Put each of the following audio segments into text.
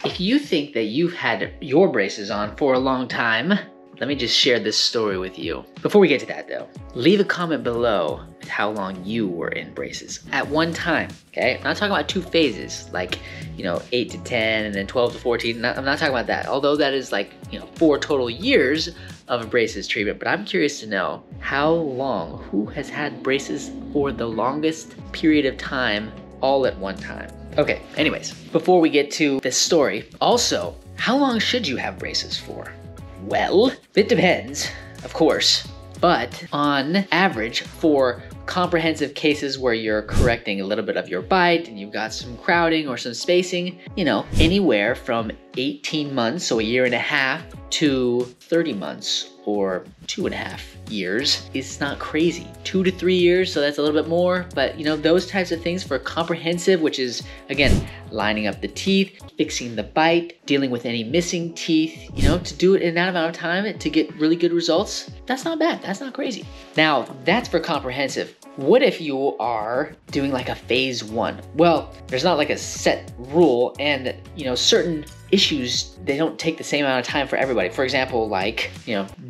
If you think that you've had your braces on for a long time, let me just share this story with you. Before we get to that though, leave a comment below with how long you were in braces at one time, okay? I'm not talking about 2 phases, like, 8 to 10 and then 12 to 14. I'm not talking about that, although that is like, 4 total years of braces treatment. But I'm curious to know how long, who has had braces for the longest period of time all at one time. Okay, anyways, before we get to this story, also, how long should you have braces for? Well, it depends, of course, but on average, for comprehensive cases where you're correcting a little bit of your bite and you've got some crowding or some spacing, anywhere from 18 months, so a year and a half, to 30 months or 2.5 years is not crazy. 2 to 3 years, so that's a little bit more, but those types of things for comprehensive, which is, again, lining up the teeth, fixing the bite, dealing with any missing teeth, to do it in that amount of time to get really good results, that's not bad, that's not crazy. Now, that's for comprehensive. What if you are doing like a phase 1? Well, there's not like a set rule, and certain issues, they don't take the same amount of time for everybody. For example, like,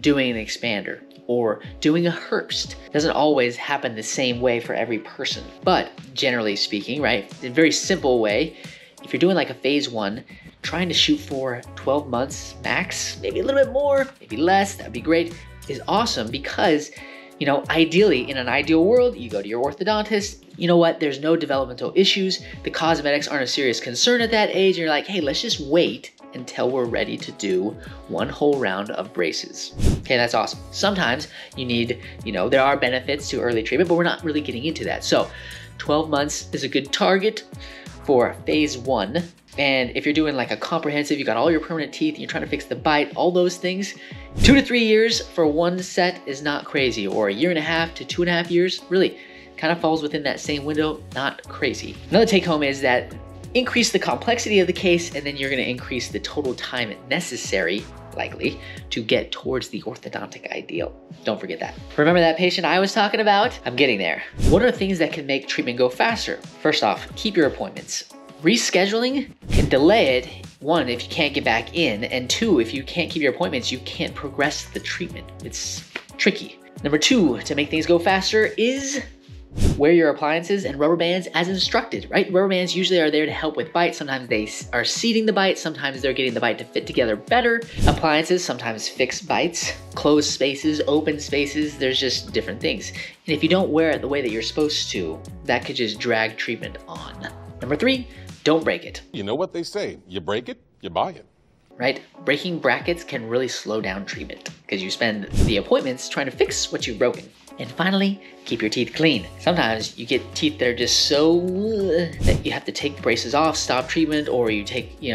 doing an expander or doing a Herbst doesn't always happen the same way for every person. But generally speaking, right, in a very simple way, if you're doing like a phase 1, trying to shoot for 12 months max, maybe a little bit more, maybe less, that'd be great, is awesome because ideally, in an ideal world, you go to your orthodontist, there's no developmental issues, the cosmetics aren't a serious concern at that age, and you're like, hey, let's just wait until we're ready to do one whole round of braces. Okay, that's awesome. Sometimes you need, there are benefits to early treatment, but we're not really getting into that. So 12 months is a good target for phase 1. And if you're doing like a comprehensive, you got all your permanent teeth, and you're trying to fix the bite, all those things, 2 to 3 years for one set is not crazy, or a year and a half to 2.5 years, really kind of falls within that same window, not crazy. Another take home is that increase the complexity of the case, and then you're gonna increase the total time necessary, likely, to get towards the orthodontic ideal. Don't forget that. Remember that patient I was talking about? I'm getting there. What are things that can make treatment go faster? First off, keep your appointments. Rescheduling can delay it, 1, if you can't get back in, and 2, if you can't keep your appointments, you can't progress the treatment. It's tricky. Number 2, to make things go faster is wear your appliances and rubber bands as instructed, right? Rubber bands usually are there to help with bite. Sometimes they are seating the bite. Sometimes they're getting the bite to fit together better. Appliances sometimes fix bites, closed spaces, open spaces. There's just different things. And if you don't wear it the way that you're supposed to, that could just drag treatment on. Number 3, don't break it. You know what they say, you break it, you buy it. Right? Breaking brackets can really slow down treatment because you spend the appointments trying to fix what you've broken. And finally, keep your teeth clean. Sometimes you get teeth that are just so that you have to take the braces off, stop treatment, or you take, you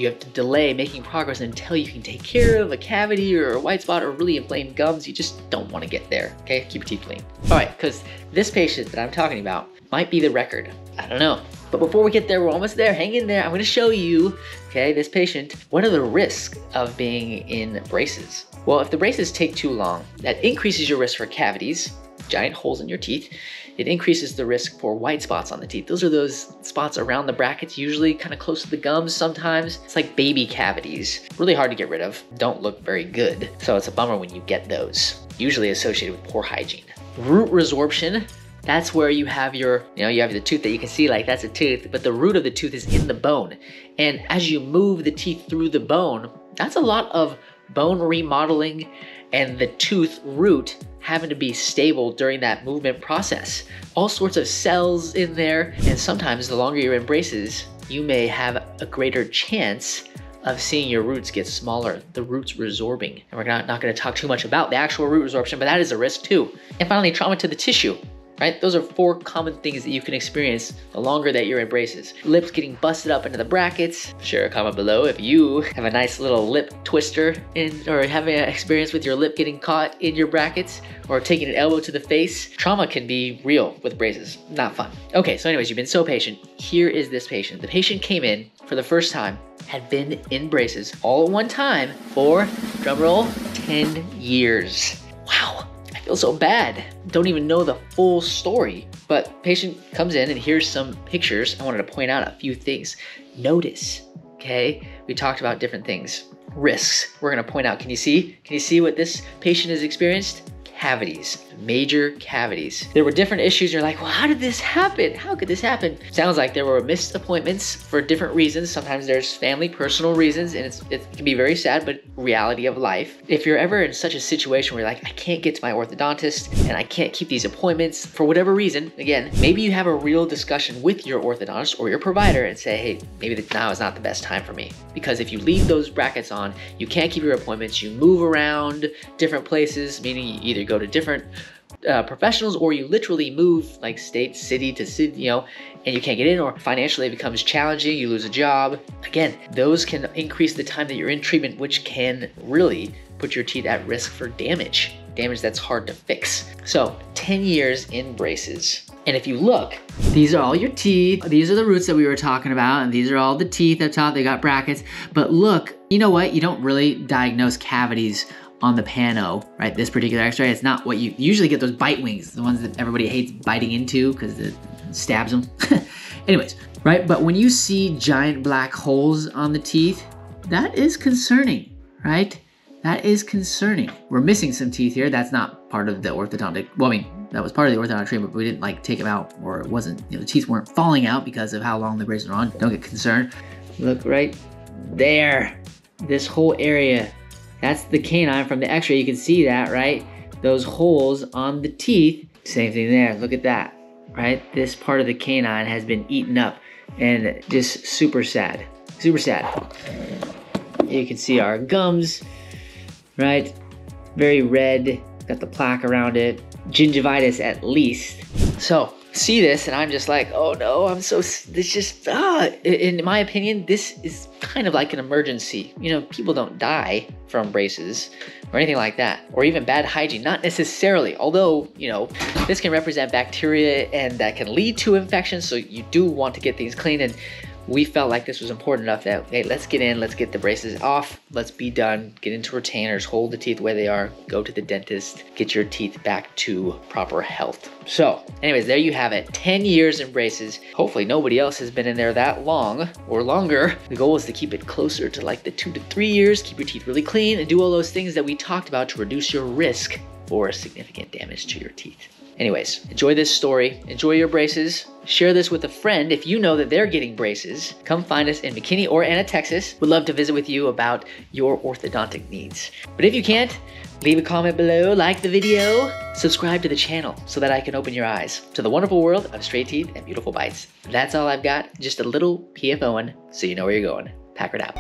have to delay making progress until you can take care of a cavity or a white spot or really inflamed gums. You just don't want to get there, okay? Keep your teeth clean. All right, because this patient that I'm talking about might be the record. I don't know. But before we get there, we're almost there. Hang in there. I'm going to show you, okay, this patient, what are the risks of being in braces? Well, if the braces take too long, that increases your risk for cavities, giant holes in your teeth. It increases the risk for white spots on the teeth. Those are those spots around the brackets, usually kind of close to the gums sometimes. It's like baby cavities. Really hard to get rid of. Don't look very good. So it's a bummer when you get those, usually associated with poor hygiene. Root resorption. That's where you have your, you have the tooth that you can see like that's a tooth, but the root of the tooth is in the bone. And as you move the teeth through the bone, that's a lot of bone remodeling and the tooth root having to be stable during that movement process. All sorts of cells in there. And sometimes the longer you're in braces, you may have a greater chance of seeing your roots get smaller, the roots resorbing. And we're not gonna talk too much about the actual root resorption, but that is a risk too. And finally, trauma to the tissue. Right? Those are 4 common things that you can experience the longer that you're in braces. Lips getting busted up into the brackets. Share a comment below if you have a nice little lip twister or having an experience with your lip getting caught in your brackets or taking an elbow to the face. Trauma can be real with braces. Not fun. Okay, so anyways, you've been so patient. Here is this patient. The patient came in for the first time, had been in braces all at one time for, drumroll, 10 years. Wow. Feel so bad. Don't even know the full story. But patient comes in and here's some pictures. I wanted to point out a few things. Notice okay? We talked about different things. Risks, we're gonna point out, can you see what this patient has experienced? Cavities, major cavities. There were different issues. You're like, well, how did this happen? How could this happen? Sounds like there were missed appointments for different reasons. Sometimes there's family, personal reasons, and it can be very sad, but reality of life. If you're ever in such a situation where you're like, I can't get to my orthodontist and I can't keep these appointments for whatever reason, again, maybe you have a real discussion with your orthodontist or your provider and say, hey, maybe now is not the best time for me. Because if you leave those brackets on, you can't keep your appointments, you move around different places, meaning you either go to different professionals or you literally move like state, city to city, you know, and you can't get in, or financially it becomes challenging, you lose a job. Again, those can increase the time that you're in treatment, which can really put your teeth at risk for damage that's hard to fix. So 10 years in braces. And if you look, these are all your teeth. These are the roots that we were talking about, and these are all the teeth up top. They got brackets. But look, you know what? You don't really diagnose cavities on the pano, right? This particular x-ray, it's not what you usually get, those bite wings, the ones that everybody hates biting into because it stabs them. Anyways, right? But when you see giant black holes on the teeth, that is concerning, right? That is concerning. We're missing some teeth here. That's not part of the orthodontic, well, I mean, that was part of the orthodontic treatment, but we didn't like take them out, or it wasn't, you know, the teeth weren't falling out because of how long the braces are on. Don't get concerned. Look right there, this whole area. That's the canine from the x-ray. You can see that, right? Those holes on the teeth. Same thing there, look at that, right? This part of the canine has been eaten up and just super sad, super sad. You can see our gums, right? Very red, got the plaque around it. Gingivitis at least. So, see this and I'm just like, oh no, in my opinion, this is kind of like an emergency. You know, people don't die from braces or anything like that, or even bad hygiene, not necessarily, although, you know, this can represent bacteria and that can lead to infections, so you do want to get things clean. And we felt like this was important enough that, hey, let's get in, let's get the braces off, let's be done, get into retainers, hold the teeth where they are, go to the dentist, get your teeth back to proper health. So anyways, there you have it, 10 years in braces. Hopefully nobody else has been in there that long or longer. The goal is to keep it closer to like the 2 to 3 years, keep your teeth really clean, and do all those things that we talked about to reduce your risk for significant damage to your teeth. Anyways, enjoy this story, enjoy your braces, share this with a friend if you know that they're getting braces. Come find us in McKinney or Anna, Texas. We'd love to visit with you about your orthodontic needs. But if you can't, leave a comment below, like the video, subscribe to the channel so that I can open your eyes to the wonderful world of straight teeth and beautiful bites. That's all I've got, just a little PFOing so you know where you're going. Packard out.